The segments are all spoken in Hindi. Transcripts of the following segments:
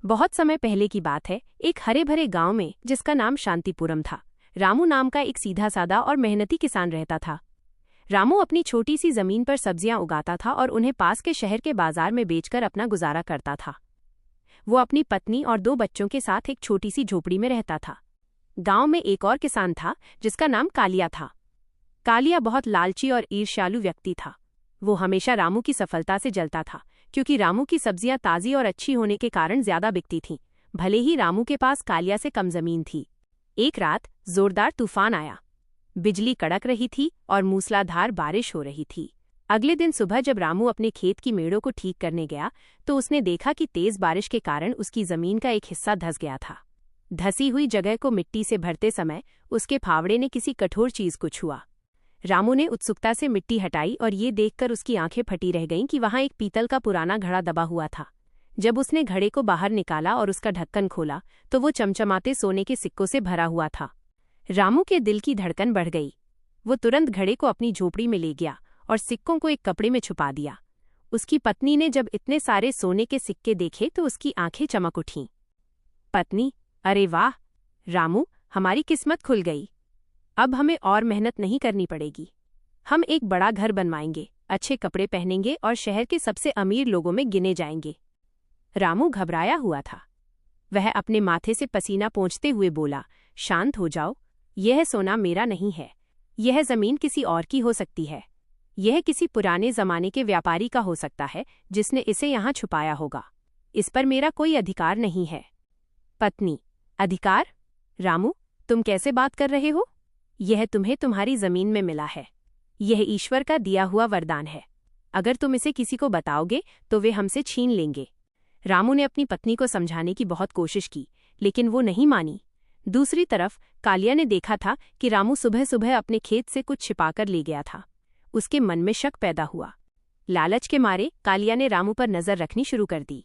बहुत समय पहले की बात है, एक हरे भरे गांव में जिसका नाम शांतिपुरम था, रामू नाम का एक सीधा सादा और मेहनती किसान रहता था। रामू अपनी छोटी सी जमीन पर सब्जियां उगाता था और उन्हें पास के शहर के बाजार में बेचकर अपना गुजारा करता था। वो अपनी पत्नी और 2 बच्चों के साथ एक छोटी सी झोपड़ी में रहता था। गांव में एक और किसान था जिसका नाम कालिया था। कालिया बहुत लालची और ईर्ष्यालु व्यक्ति था। वो हमेशा रामू की सफलता से जलता था, क्योंकि रामू की सब्जियां ताज़ी और अच्छी होने के कारण ज्यादा बिकती थीं, भले ही रामू के पास कालिया से कम जमीन थी। एक रात जोरदार तूफान आया। बिजली कड़क रही थी और मूसलाधार बारिश हो रही थी। अगले दिन सुबह जब रामू अपने खेत की मेड़ों को ठीक करने गया तो उसने देखा कि तेज बारिश के कारण उसकी जमीन का एक हिस्सा धंस गया था। धसी हुई जगह को मिट्टी से भरते समय उसके फावड़े ने किसी कठोर चीज को छुआ। रामू ने उत्सुकता से मिट्टी हटाई और ये देखकर उसकी आंखें फटी रह गईं कि वहां एक पीतल का पुराना घड़ा दबा हुआ था। जब उसने घड़े को बाहर निकाला और उसका ढक्कन खोला तो वो चमचमाते सोने के सिक्कों से भरा हुआ था। रामू के दिल की धड़कन बढ़ गई। वो तुरंत घड़े को अपनी झोपड़ी में ले गया और सिक्कों को एक कपड़े में छुपा दिया। उसकी पत्नी ने जब इतने सारे सोने के सिक्के देखे तो उसकी आंखें चमक उठीं। पत्नी, अरे वाह रामू, हमारी किस्मत खुल गई। अब हमें और मेहनत नहीं करनी पड़ेगी। हम एक बड़ा घर बनवाएंगे, अच्छे कपड़े पहनेंगे और शहर के सबसे अमीर लोगों में गिने जाएंगे। रामू घबराया हुआ था। वह अपने माथे से पसीना पोंछते हुए बोला, शांत हो जाओ, यह सोना मेरा नहीं है। यह जमीन किसी और की हो सकती है। यह किसी पुराने जमाने के व्यापारी का हो सकता है जिसने इसे यहाँ छुपाया होगा। इस पर मेरा कोई अधिकार नहीं है। पत्नी, अधिकार? रामू, तुम कैसे बात कर रहे हो? यह तुम्हें तुम्हारी जमीन में मिला है। यह ईश्वर का दिया हुआ वरदान है। अगर तुम इसे किसी को बताओगे तो वे हमसे छीन लेंगे। रामू ने अपनी पत्नी को समझाने की बहुत कोशिश की, लेकिन वो नहीं मानी। दूसरी तरफ कालिया ने देखा था कि रामू सुबह सुबह अपने खेत से कुछ छिपाकर ले गया था। उसके मन में शक पैदा हुआ। लालच के मारे कालिया ने रामू पर नजर रखनी शुरू कर दी।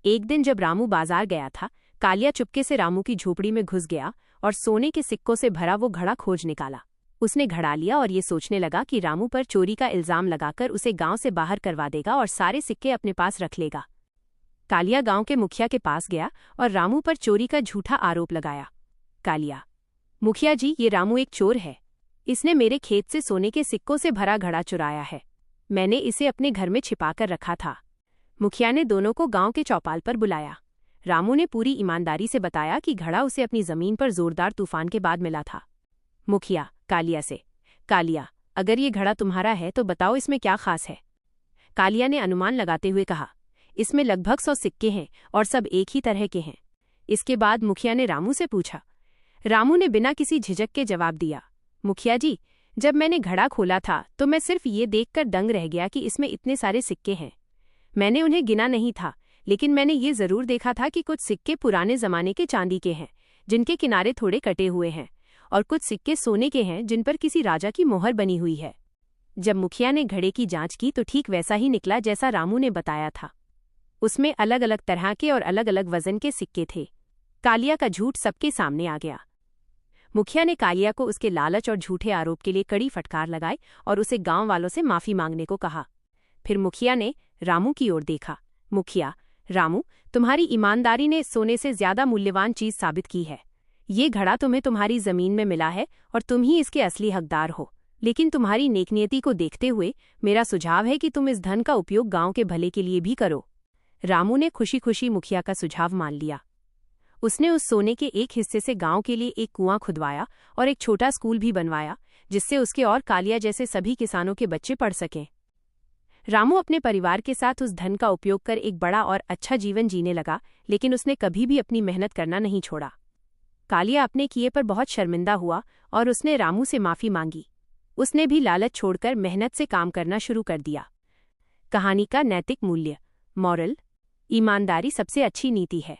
एक दिन जब रामू बाजार गया था, कालिया चुपके से रामू की झोपड़ी में घुस गया और सोने के सिक्कों से भरा वो घड़ा खोज निकाला। उसने घड़ा लिया और ये सोचने लगा कि रामू पर चोरी का इल्जाम लगाकर उसे गांव से बाहर करवा देगा और सारे सिक्के अपने पास रख लेगा। कालिया गांव के मुखिया के पास गया और रामू पर चोरी का झूठा आरोप लगाया। कालिया, मुखिया जी, ये रामू एक चोर है। इसने मेरे खेत से सोने के सिक्कों से भरा घड़ा चुराया है। मैंने इसे अपने घर में छिपाकर रखा था। मुखिया ने दोनों को गांव के चौपाल पर बुलाया। रामू ने पूरी ईमानदारी से बताया कि घड़ा उसे अपनी जमीन पर जोरदार तूफान के बाद मिला था। मुखिया कालिया से, कालिया, अगर ये घड़ा तुम्हारा है तो बताओ इसमें क्या खास है? कालिया ने अनुमान लगाते हुए कहा, इसमें लगभग 100 सिक्के हैं और सब एक ही तरह के हैं। इसके बाद मुखिया ने रामू से पूछा। रामू ने बिना किसी झिझक के जवाब दिया, मुखिया जी, जब मैंने घड़ा खोला था तो मैं सिर्फ ये देखकर दंग रह गया कि इसमें इतने सारे सिक्के हैं। मैंने उन्हें गिना नहीं था, लेकिन मैंने ये जरूर देखा था कि कुछ सिक्के पुराने जमाने के चांदी के हैं, जिनके किनारे थोड़े कटे हुए हैं, और कुछ सिक्के सोने के हैं जिन पर किसी राजा की मोहर बनी हुई है। जब मुखिया ने घड़े की जांच की तो ठीक वैसा ही निकला जैसा रामू ने बताया था। उसमें अलग अलग तरह के और अलग अलग वजन के सिक्के थे। कालिया का झूठ सबके सामने आ गया। मुखिया ने कालिया को उसके लालच और झूठे आरोप के लिए कड़ी फटकार लगाई और उसे गांव वालों से माफी मांगने को कहा। फिर मुखिया ने रामू की ओर देखा। मुखिया, रामू, तुम्हारी ईमानदारी ने सोने से ज्यादा मूल्यवान चीज साबित की है। ये घड़ा तुम्हें तुम्हारी जमीन में मिला है और तुम ही इसके असली हकदार हो। लेकिन तुम्हारी नेकनियति को देखते हुए मेरा सुझाव है कि तुम इस धन का उपयोग गांव के भले के लिए भी करो। रामू ने खुशी खुशी मुखिया का सुझाव मान लिया। उसने उस सोने के एक हिस्से से गांव के लिए एक कुआं खुदवाया और एक छोटा स्कूल भी बनवाया, जिससे उसके और कालिया जैसे सभी किसानों के बच्चे पढ़ सकें। रामू अपने परिवार के साथ उस धन का उपयोग कर एक बड़ा और अच्छा जीवन जीने लगा, लेकिन उसने कभी भी अपनी मेहनत करना नहीं छोड़ा। कालिया अपने किए पर बहुत शर्मिंदा हुआ और उसने रामू से माफी मांगी। उसने भी लालच छोड़कर मेहनत से काम करना शुरू कर दिया। कहानी का नैतिक मूल्य, मॉरल, ईमानदारी सबसे अच्छी नीति है।